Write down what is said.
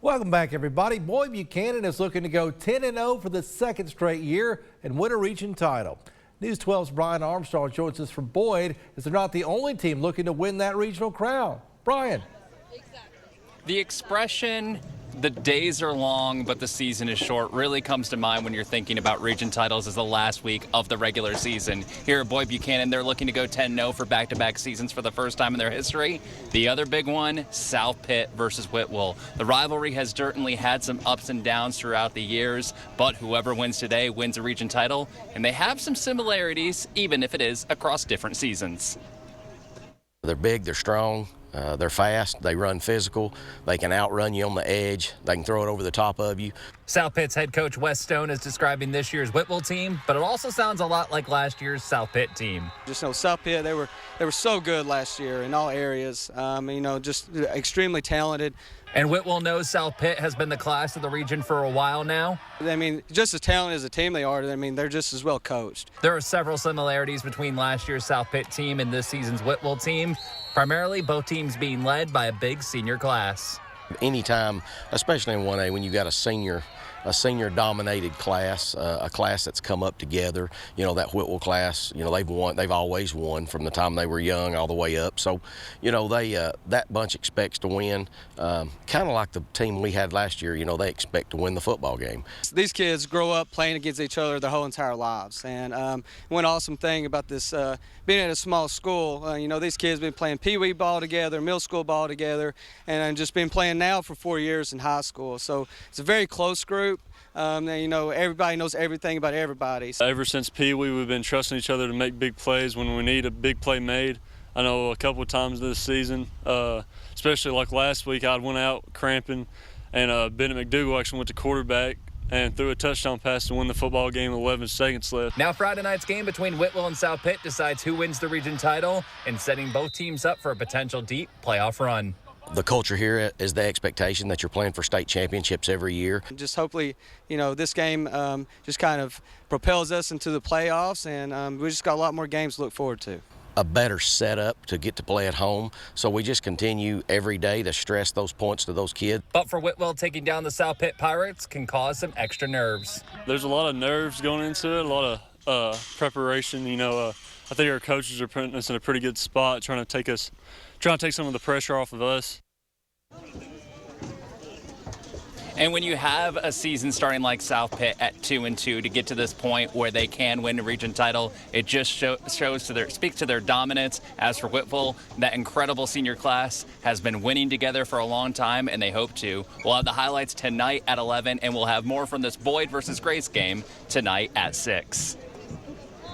Welcome back, everybody. Boyd Buchanan is looking to go 10-0 for the second straight year and win a region title. News 12's Brian Armstrong joins us from Boyd, as they're not the only team looking to win that regional crown. Brian. The expression, the days are long, but the season is short, really comes to mind when you're thinking about region titles as the last week of the regular season. Here at Boyd Buchanan, they're looking to go 10-0 for back-to-back seasons for the first time in their history. The other big one, South Pitt versus Whitwell. The rivalry has certainly had some ups and downs throughout the years, but whoever wins today wins a region title, and they have some similarities, even if it is across different seasons. They're big, they're strong. They're fast, they run physical, they can outrun you on the edge, they can throw it over the top of you. South Pitt's head coach Wes Stone is describing this year's Whitwell team, but it also sounds a lot like last year's South Pitt team. Just know South Pitt, they were so good last year in all areas. Just extremely talented. And Whitwell knows South Pitt has been the class of the region for a while now. Just as talented as a team they are, they're just as well coached. There are several similarities between last year's South Pitt team and this season's Whitwell team, primarily both teams being led by a big senior class. Anytime, especially in 1A, when you got a senior dominated class, a class that's come up together, that Whitwell class, they've always won from the time they were young all the way up. So, that bunch expects to win, kind of like the team we had last year, they expect to win the football game. These kids grow up playing against each other their whole entire lives. And one awesome thing about this, being at a small school, these kids have been playing pee-wee ball together, middle school ball together, and just been playing now for 4 years in high school. So it's a very close group. Everybody knows everything about everybody. Ever since Pee-wee, we've been trusting each other to make big plays when we need a big play made. I know a couple of times this season, especially like last week, I went out cramping, and Bennett McDougal actually went to quarterback and threw a touchdown pass to win the football game with 11 seconds left. Now Friday night's game between Whitwell and South Pitt decides who wins the region title and setting both teams up for a potential deep playoff run. The culture here is the expectation that you're playing for state championships every year. Just hopefully, this game just kind of propels us into the playoffs, and we just got a lot more games to look forward to. A better setup to get to play at home, so we just continue every day to stress those points to those kids. But for Whitwell, taking down the South Pitt Pirates can cause some extra nerves. There's a lot of nerves going into it, a lot of preparation. I think our coaches are putting us in a pretty good spot, trying to take some of the pressure off of us. And when you have a season starting like South Pitt at 2-2 to get to this point where they can win a region title, it just speaks to their dominance. As for Whitwell, that incredible senior class has been winning together for a long time, and they hope to. We'll have the highlights tonight at 11, and we'll have more from this Boyd versus Grace game tonight at 6.